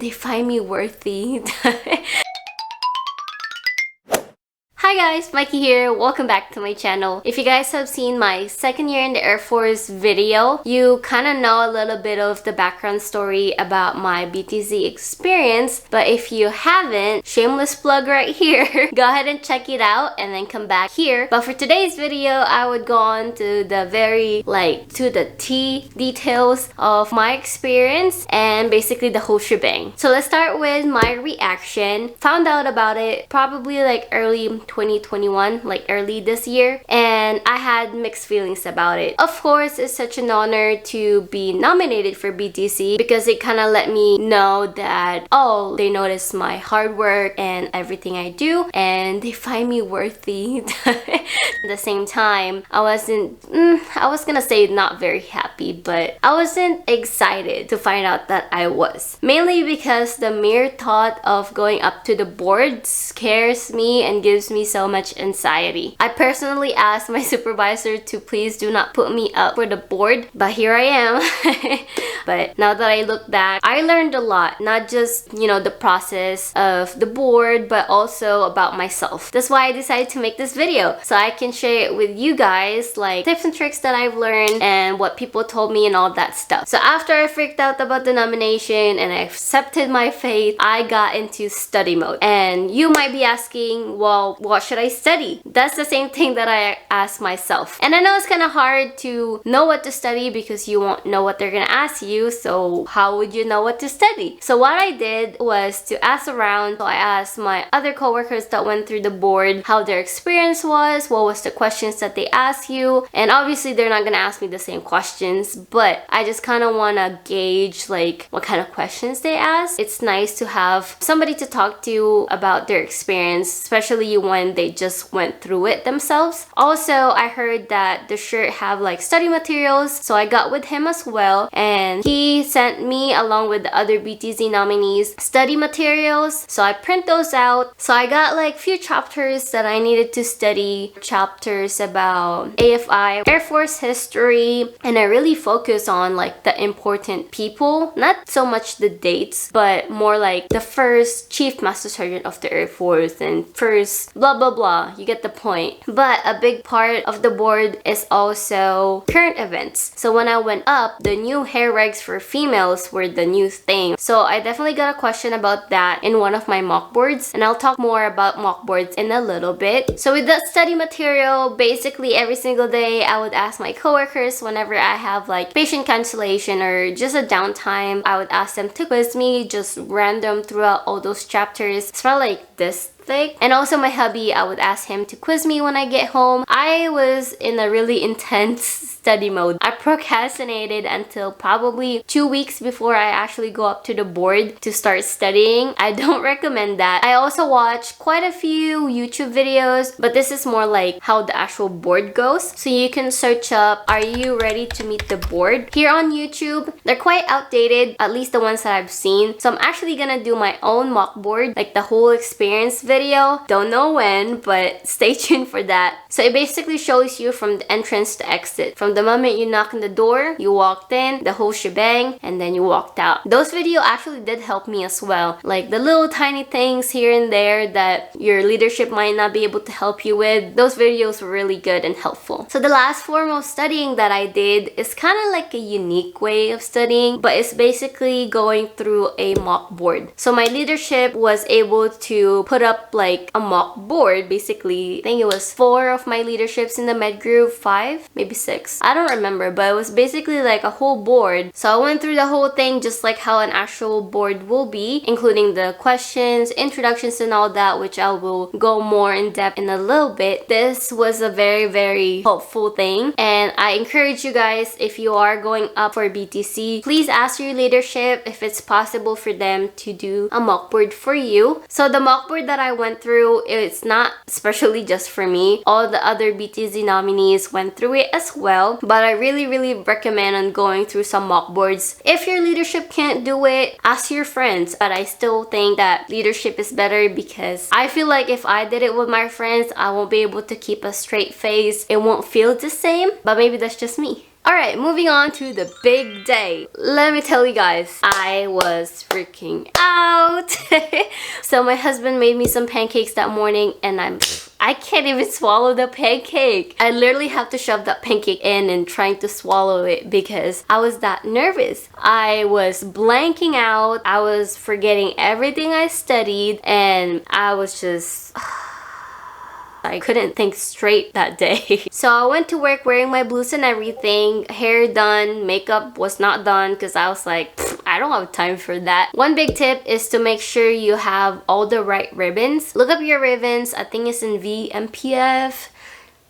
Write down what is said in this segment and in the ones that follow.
they find me worthy. Hi guys, Mikey here. Welcome back to my channel. If you guys have seen my second year in the Air Force video, you kind of know a little bit of the background story about my BTZ experience. But if you haven't, shameless plug right here. Go ahead and check it out and then come back here. But for today's video, I would go on to the very to the T details of my experience and basically the whole shebang. So let's start with my reaction. Found out about it probably early 2021, early this year, and I had mixed feelings about it. Of course, it's such an honor to be nominated for BTC because it kind of let me know that, oh, they notice my hard work and everything I do, and they find me worthy. At the same time, I was gonna say not very happy, but I wasn't excited to find out that I was. Mainly because the mere thought of going up to the board scares me and gives me so much anxiety. I personally asked my supervisor to please do not put me up for the board, but here I am. But now that I look back, I learned a lot, not just, the process of the board, but also about myself. That's why I decided to make this video, so I can share it with you guys, tips and tricks that I've learned and what people told me and all that stuff. So after I freaked out about the nomination and I accepted my fate, I got into study mode. And you might be asking, well, what should I study? That's the same thing that I asked myself. And I know it's kind of hard to know what to study because you won't know what they're gonna ask you, so how would you know what to study? So what I did was to ask around. So I asked my other coworkers that went through the board how their experience was, what was the questions that they asked you, and obviously they're not gonna ask me the same questions, but I just kind of want to gauge what kind of questions they ask. It's nice to have somebody to talk to about their experience, especially when they just went through it themselves. Also, I heard that the shirt have study materials, so I got with him as well, and he sent me along with the other BTZ nominees study materials, so I print those out. So I got few chapters that I needed to study, chapters about AFI, Air Force history, and I really focus on the important people, not so much the dates, but more the first Chief Master Sergeant of the Air Force and first blah blah blah, you get the point. But a big part of the board is also current events. So when I went up, the new hair regs for females were the new thing. So I definitely got a question about that in one of my mock boards, and I'll talk more about mock boards in a little bit. So with that study material, basically every single day I would ask my coworkers whenever I have patient cancellation or just a downtime, I would ask them to quiz me, just random throughout all those chapters. It's probably this thick. And also my hubby, I would ask him to quiz me when I get home. I was in a really intense study mode. I procrastinated until probably 2 weeks before I actually go up to the board to start studying. I don't recommend that. I also watched quite a few YouTube videos, but this is more how the actual board goes. So you can search up, are you ready to meet the board? Here on YouTube, they're quite outdated, at least the ones that I've seen. So I'm actually gonna do my own mock board, the whole experience video. Don't know when, but stay tuned for that. So it basically shows you from the entrance to exit. From the moment you knock on the door, you walked in, the whole shebang, and then you walked out. Those videos actually did help me as well. The little tiny things here and there that your leadership might not be able to help you with, those videos were really good and helpful. So the last form of studying that I did is kind of a unique way of studying, but it's basically going through a mock board. So my leadership was able to put up a mock board. Basically, I think it was 4 of my leaderships in the med group, 5, maybe 6. I don't remember, but it was basically a whole board. So I went through the whole thing just how an actual board will be, including the questions, introductions, and all that, which I will go more in depth in a little bit. This was a very, very helpful thing, and I encourage you guys, if you are going up for BTC, please ask your leadership if it's possible for them to do a mock board for you. So the mock board that I went through, it's not especially just for me. All the other BTZ nominees went through it as well, but I really recommend on going through some mock boards. If your leadership can't do it, ask your friends. But I still think that leadership is better because I feel if I did it with my friends, I won't be able to keep a straight face. It won't feel the same, but maybe that's just me. Alright, moving on to the big day. Let me tell you guys, I was freaking out. So my husband made me some pancakes that morning and I can't even swallow the pancake. I literally have to shove that pancake in and trying to swallow it because I was that nervous. I was blanking out. I was forgetting everything I studied and I was just... I couldn't think straight that day. So I went to work wearing my blues and everything, hair done, makeup was not done because I was like, I don't have time for that. One big tip is to make sure you have all the right ribbons. Look up your ribbons. I think it's in VMPF.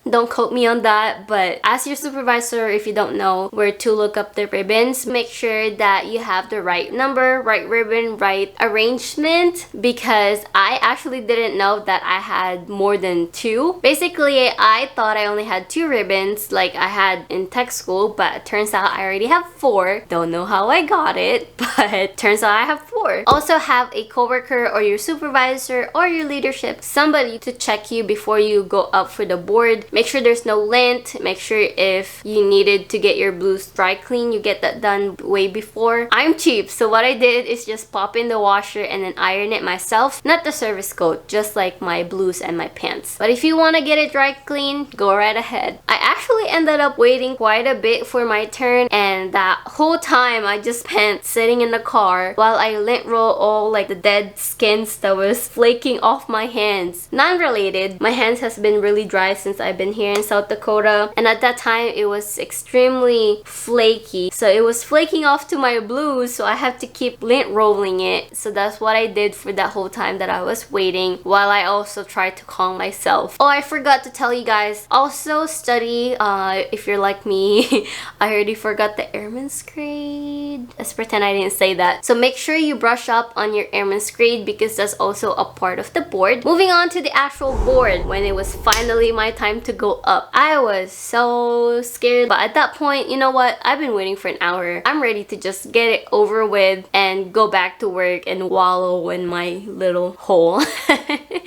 Don't quote me on that, but ask your supervisor if you don't know where to look up the ribbons. Make sure that you have the right number, right ribbon, right arrangement, because I actually didn't know that I had more than 2. Basically, I thought I only had 2 ribbons like I had in tech school, but it turns out I already have 4. Don't know how I got it, but turns out I have 4. Also have a coworker or your supervisor or your leadership, somebody to check you before you go up for the board. Make sure there's no lint. Make sure if you needed to get your blues dry clean, you get that done way before. I'm cheap, so what I did is just pop in the washer and then iron it myself. Not the service coat, just like my blues and my pants. But if you want to get it dry clean, go right ahead. I actually ended up waiting quite a bit for my turn, and that whole time I just spent sitting in the car while I lint roll all like the dead skins that was flaking off my hands. Non-related, my hands has been really dry since I've been here in South Dakota, and at that time it was extremely flaky, so it was flaking off to my blues, so I have to keep lint rolling it. So that's what I did for that whole time that I was waiting, while I also tried to calm myself. Oh, I forgot to tell you guys, also study if you're like me. I already forgot the airman's grade. Let's pretend I didn't say that. So make sure you brush up on your airman's grade because that's also a part of the board. Moving on to the actual board, when it was finally my time to go up, I was so scared, but at that point, you know what, I've been waiting for an hour. I'm ready to just get it over with and go back to work and wallow in my little hole.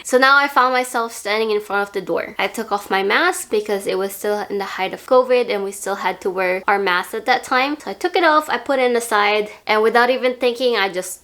So now I found myself standing in front of the door. I took off my mask because it was still in the height of COVID and we still had to wear our masks at that time. So I took it off, I put it in the side, and without even thinking, I just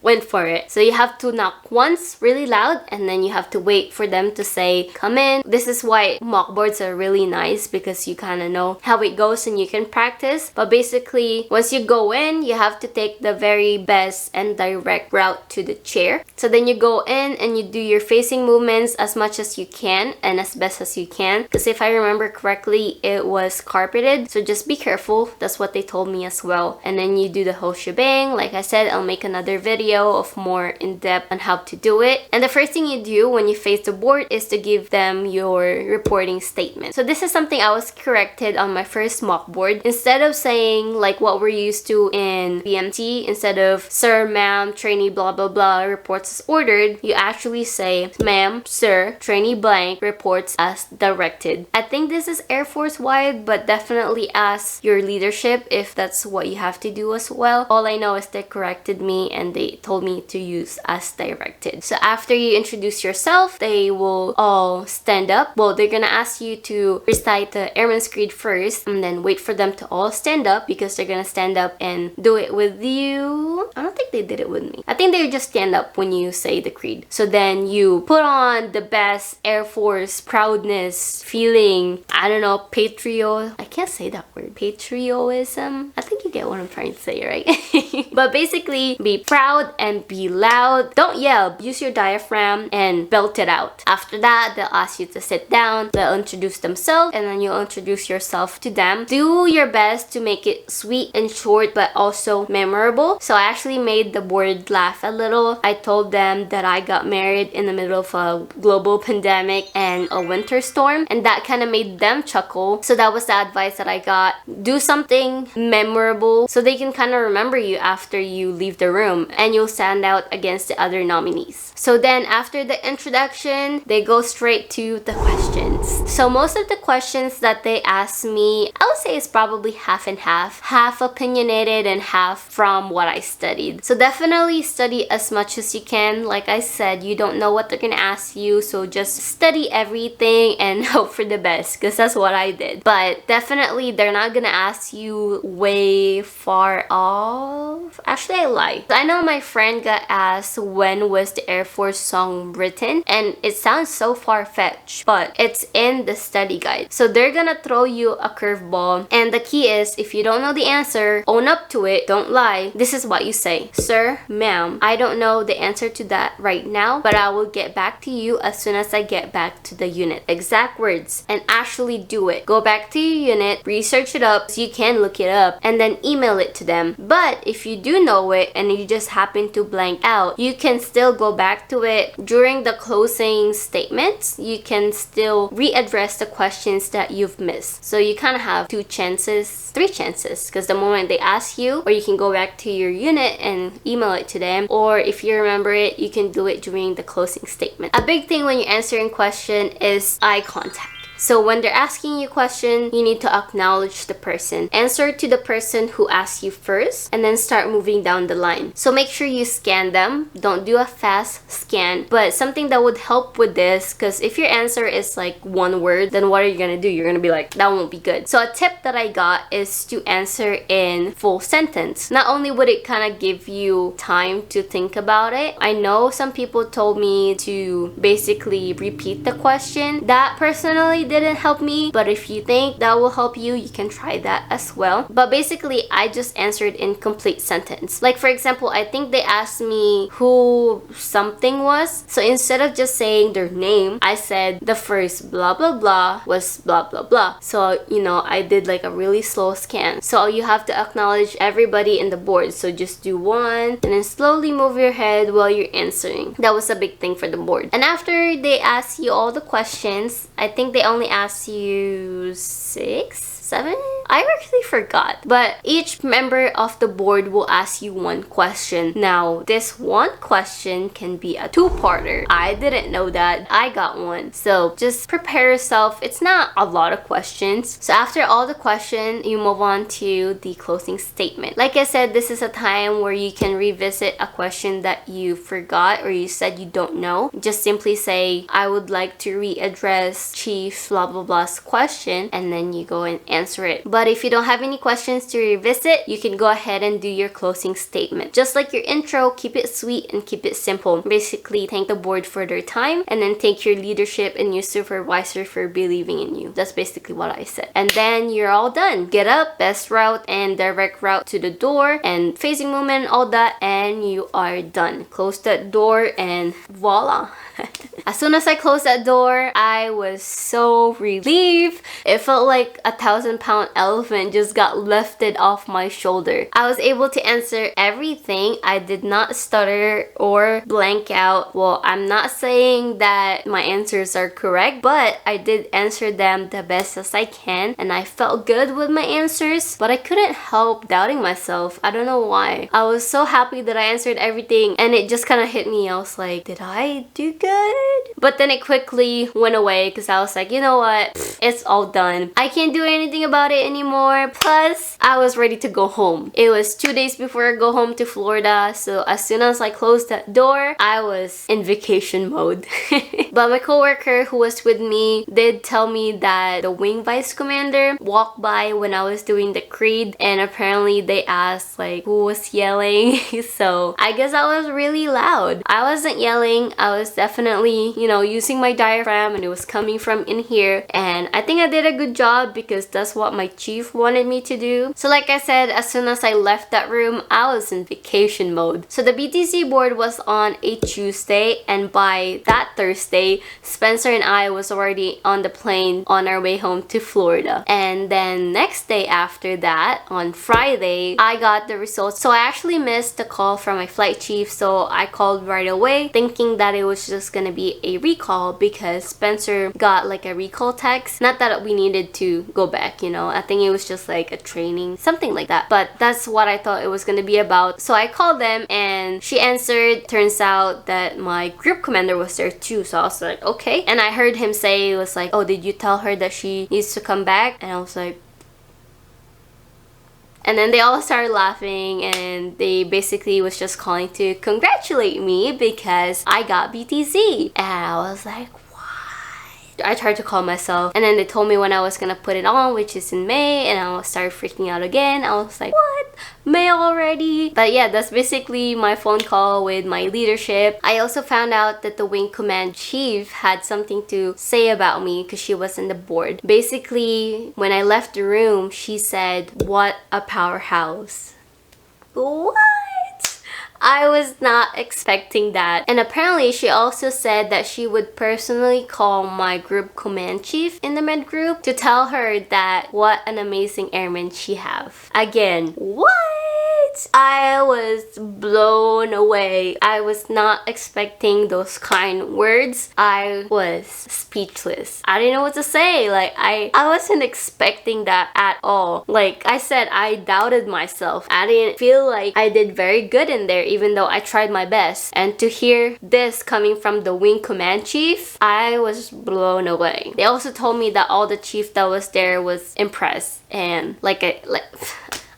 went for it. So you have to knock once really loud and then you have to wait for them to say come in. This is why mock boards are really nice, because you kind of know how it goes and you can practice. But basically, once you go in, you have to take the very best and direct route to the chair. So then you go in and you do your facing movements as much as you can and as best as you can, because if I remember correctly, it was carpeted, so just be careful. That's what they told me as well. And then you do the whole shebang. Like I said, I'll make another video of more in-depth on how to do it. And the first thing you do when you face the board is to give them your reporting statement. So this is something I was corrected on my first mock board. Instead of saying like what we're used to in BMT, instead of sir, ma'am, trainee blah blah blah reports as ordered, you actually say ma'am, sir, trainee blank reports as directed. I think this is Air Force wide, but definitely ask your leadership if that's what you have to do as well. All I know is they corrected me and they told me to use as directed. So after you introduce yourself, they will all stand up. Well, they're gonna ask you to recite the airman's creed first and then wait for them to all stand up, because they're gonna stand up and do it with you. I don't think they did it with me. I think they just stand up when you say the creed. So then you put on the best Air Force proudness feeling, I don't know, I can't say that word, patriotism. I think you get what I'm trying to say, right? But basically, be proud and be loud. Don't yell. Use your diaphragm and belt it out. After that, they'll ask you to sit down. They'll introduce themselves and then you'll introduce yourself to them. Do your best to make it sweet and short but also memorable. So I actually made the board laugh a little. I told them that I got married in the middle of a global pandemic and a winter storm, and that kind of made them chuckle. So that was the advice that I got. Do something memorable memorable so they can kind of remember you after you leave the room and you'll stand out against the other nominees. So then after the introduction, they go straight to the questions. So most of the questions that they ask me, I would say is probably half and half. Half opinionated and half from what I studied. So definitely study as much as you can. Like I said, you don't know what they're gonna ask you, so just study everything and hope for the best, because that's what I did. But definitely they're not gonna ask you way far off. Actually, I lied. I know my friend got asked when was the Air Force song written, and it sounds so far-fetched, but it's in the study guide. So they're gonna throw you a curveball, and the key is, if you don't know the answer, own up to it, don't lie. This is what you say: sir, ma'am, I don't know the answer to that right now, but I will get back to you as soon as I get back to the unit. Exact words. And actually do it. Go back to your unit, research it up so you can look it up, and then email it to them. But if you do know it and you just happen to blank out, you can still go back to it during the closing statements. You can still readdress the questions that you've missed. So you kind of have 2 chances, 3 chances, because the moment they ask you, or you can go back to your unit and email it to them, or if you remember it, you can do it during the closing statement. A big thing when you're answering question is eye contact. So when they're asking you a question, you need to acknowledge the person. Answer to the person who asked you first, and then start moving down the line. So make sure you scan them. Don't do a fast scan. But something that would help with this, because if your answer is like 1 word, then what are you gonna do? You're gonna be like, that won't be good. So a tip that I got is to answer in full sentence. Not only would it kind of give you time to think about it, I know some people told me to basically repeat the question. That personally didn't help me, but if you think that will help you, you can try that as well. But basically, I just answered in complete sentence. Like for example, I think they asked me who something was. So instead of just saying their name, I said the first blah blah blah was blah blah blah. So you know, I did like a really slow scan. So you have to acknowledge everybody in the board. So just do 1 and then slowly move your head while you're answering. That was a big thing for the board. And after they ask you all the questions, I think they only asked you 6, 7? I actually forgot. But each member of the board will ask you 1 question. Now, this 1 question can be a 2-parter. I didn't know that. I got 1. So just prepare yourself. It's not a lot of questions. So after all the question, you move on to the closing statement. Like I said, this is a time where you can revisit a question that you forgot or you said you don't know. Just simply say, I would like to readdress Chief blah blah blah's question, and then you go and answer it. But if you don't have any questions to revisit, you can go ahead and do your closing statement. Just like your intro, keep it sweet and keep it simple. Basically, thank the board for their time, and then thank your leadership and your supervisor for believing in you. That's basically what I said. And then you're all done. Get up, best route and direct route to the door, and facing movement, all that, and you are done. Close that door and voila. As soon as I closed that door, I was so relieved. It felt like a 1,000-pound elephant just got lifted off my shoulder. I was able to answer everything. I did not stutter or blank out. Well, I'm not saying that my answers are correct, but I did answer them the best as I can, and I felt good with my answers, but I couldn't help doubting myself. I don't know why. I was so happy that I answered everything, and it just kind of hit me. I was like, did I do good? But then it quickly went away because I was like, you know what? It's all done. I can't do anything about it anymore. Plus, I was ready to go home. It was 2 days before I go home to Florida, so as soon as I closed that door, I was in vacation mode. But my coworker who was with me did tell me that the wing vice commander walked by when I was doing the creed, and apparently they asked like who was yelling. So I guess I was really loud. I wasn't yelling. I was definitely, you know, using my diaphragm, and it was coming from in here, and I think I did a good job because that's what my chief wanted me to do. So like I said, as soon as I left that room, I was in vacation mode. So the BTZ board was on a Tuesday, and by that Thursday, Spencer and I was already on the plane on our way home to Florida. And then next day after that, on Friday, I got the results. So I actually missed the call from my flight chief, so I called right away thinking that it was just gonna be a recall because Spencer got like a recall text. Not that we needed to go back, you know. I think it was just like a training, something like that. But that's what I thought it was gonna be about. So I called them and she answered. Turns out that my group commander was there too. So I was like, okay. And I heard him say, it was like, oh, did you tell her that she needs to come back? And I was like, and then they all started laughing, and they basically was just calling to congratulate me because I got BTZ. And I was like, I tried to call myself, and then they told me when I was gonna put it on, which is in May, and I started freaking out again. I was like, what? May already? But yeah, that's basically my phone call with my leadership. I also found out that the wing command chief had something to say about me because she was in the board. Basically, when I left the room, she said, what a powerhouse. What? I was not expecting that. And apparently she also said that she would personally call my group command chief in the med group to tell her that what an amazing airman she have. Again, what? I was blown away. I was not expecting those kind words. I was speechless. I didn't know what to say. Like I wasn't expecting that at all. Like I said, I doubted myself. I didn't feel like I did very good in there, even though I tried my best. And to hear this coming from the wing command chief, I was blown away. They also told me that all the chief that was there was impressed, and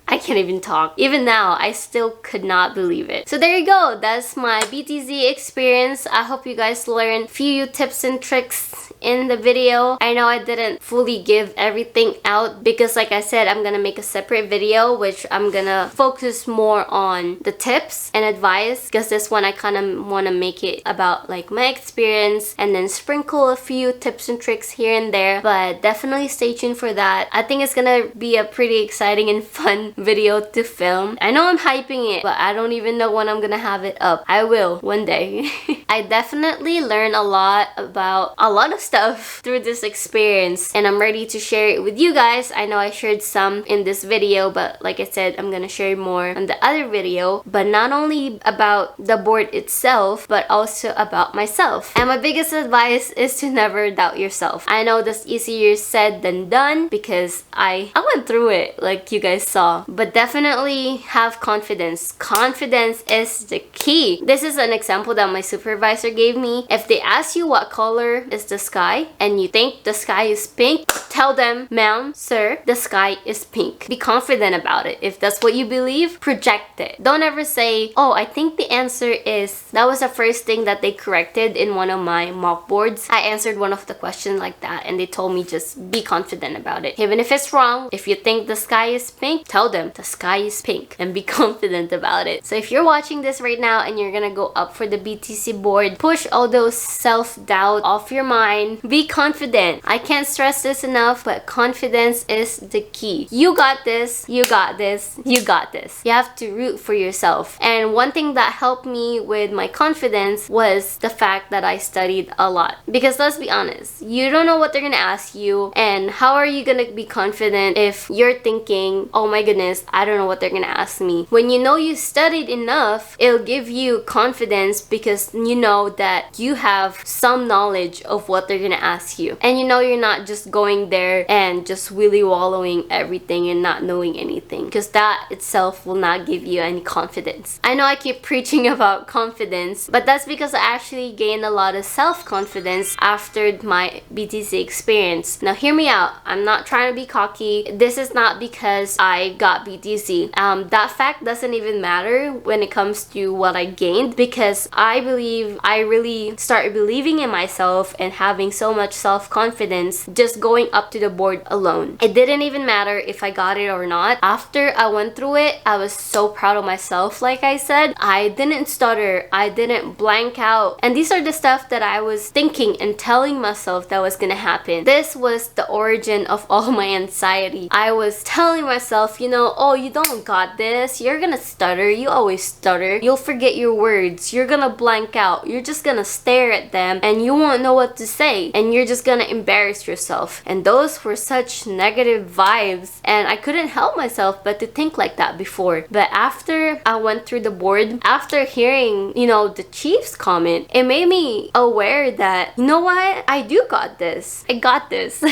I can't even talk. Even now, I still could not believe it. So there you go. That's my BTZ experience. I hope you guys learned a few tips and tricks in the video. I know I didn't fully give everything out because like I said, I'm gonna make a separate video which I'm gonna focus more on the tips and advice, because this one I kind of want to make it about like my experience and then sprinkle a few tips and tricks here and there. But definitely stay tuned for that. I think it's gonna be a pretty exciting and fun video to film. I know I'm hyping it, but I don't even know when I'm gonna have it up. I will one day. I definitely learned a lot about a lot of stuff through this experience, and I'm ready to share it with you guys. I know I shared some in this video, but like I said, I'm gonna share more on the other video, but not only about the board itself, but also about myself. And my biggest advice is to never doubt yourself. I know that's easier said than done because I went through it like you guys saw, but definitely have confidence. Confidence is the key. This is an example that my supervisor gave me. If they ask you what color is the sky and you think the sky is pink, tell them, ma'am, sir, the sky is pink. Be confident about it. If that's what you believe, project it. Don't ever say, oh, I think the answer is... That was the first thing that they corrected in one of my mock boards. I answered one of the questions like that and they told me just be confident about it. Even if it's wrong, if you think the sky is pink, tell them the sky is pink and be confident about it. So if you're watching this right now and you're gonna go up for the BTC board, push all those self-doubt off your mind. Be confident. I can't stress this enough, but confidence is the key. You got this, you got this, you got this. You have to root for yourself. And one thing that helped me with my confidence was the fact that I studied a lot. Because let's be honest, you don't know what they're gonna ask you, and how are you gonna be confident if you're thinking, oh my goodness, I don't know what they're gonna ask me. When you know you studied enough, it'll give you confidence because you know that you have some knowledge of what they're gonna ask you. And you know you're not just going there and just willy wallowing everything and not knowing anything, because that itself will not give you any confidence. I know I keep preaching about confidence, but that's because I actually gained a lot of self-confidence after my BTZ experience. Now hear me out. I'm not trying to be cocky. This is not because I got BTZ. That fact doesn't even matter when it comes to what I gained, because I believe I really started believing in myself and having so much self-confidence just going up to the board alone. It didn't even matter if I got it or not. After I went through it, I was so proud of myself. Like I said, I didn't stutter, I didn't blank out, and these are the stuff that I was thinking and telling myself that was gonna happen. This was the origin of all my anxiety. I was telling myself, you know, oh, you don't got this, you're gonna stutter, you always stutter, you'll forget your words, you're gonna blank out. out. You're just gonna stare at them and you won't know what to say, and you're just gonna embarrass yourself. And those were such negative vibes, and I couldn't help myself but to think like that before. But after I went through the board, after hearing, you know, the chief's comment, it made me aware that, you know what, I do got this. I got this.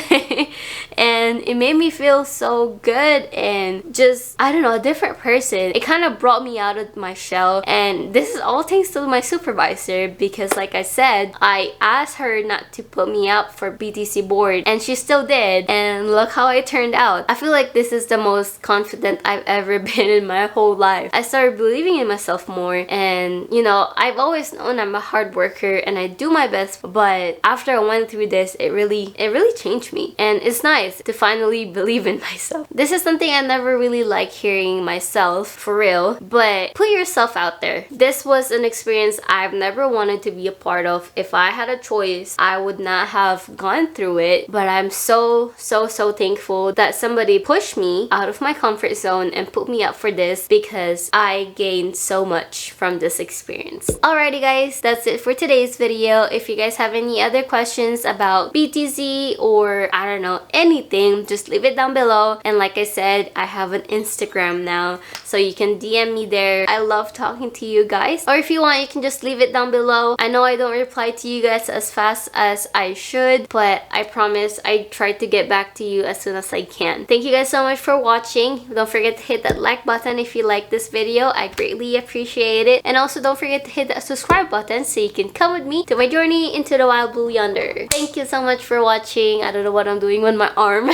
And it made me feel so good and just, I don't know, a different person. It kind of brought me out of my shell, and this is all thanks to my supervisor, because like I said, I asked her not to put me up for BTC board and she still did, and look how it turned out. I feel like this is the most confident I've ever been in my whole life. I started believing in myself more, and you know, I've always known I'm a hard worker and I do my best, but after I went through this, it really changed me, and it's nice to finally believe in myself. This is something I never really like hearing myself, for real, but put yourself out there. This was an experience I've never wanted to be a part of. If I had a choice, I would not have gone through it, but I'm so thankful that somebody pushed me out of my comfort zone and put me up for this, because I gained so much from this experience. Alrighty guys, that's it for today's video. If you guys have any other questions about BTZ or I don't know, anything, just leave it down below. And like I said, I have an Instagram now, so you can DM me there. I love talking to you guys. Or if you want, you can just leave it down below. I know I don't reply to you guys as fast as I should, but I promise I try to get back to you as soon as I can. Thank you guys so much for watching. Don't forget to hit that like button if you like this video. I greatly appreciate it. And also don't forget to hit that subscribe button so you can come with me to my journey into the wild blue yonder. Thank you so much for watching. I don't know what I'm doing with my arm.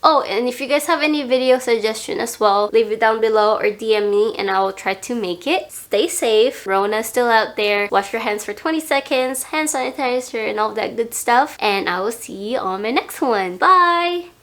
Oh, and if you guys have any video suggestion as well, leave it down below or DM me and I will try to make it. Stay safe. Rona's still out there. Wash your hands for 20 seconds, hand sanitizer and all that good stuff. And I will see you on my next one. Bye!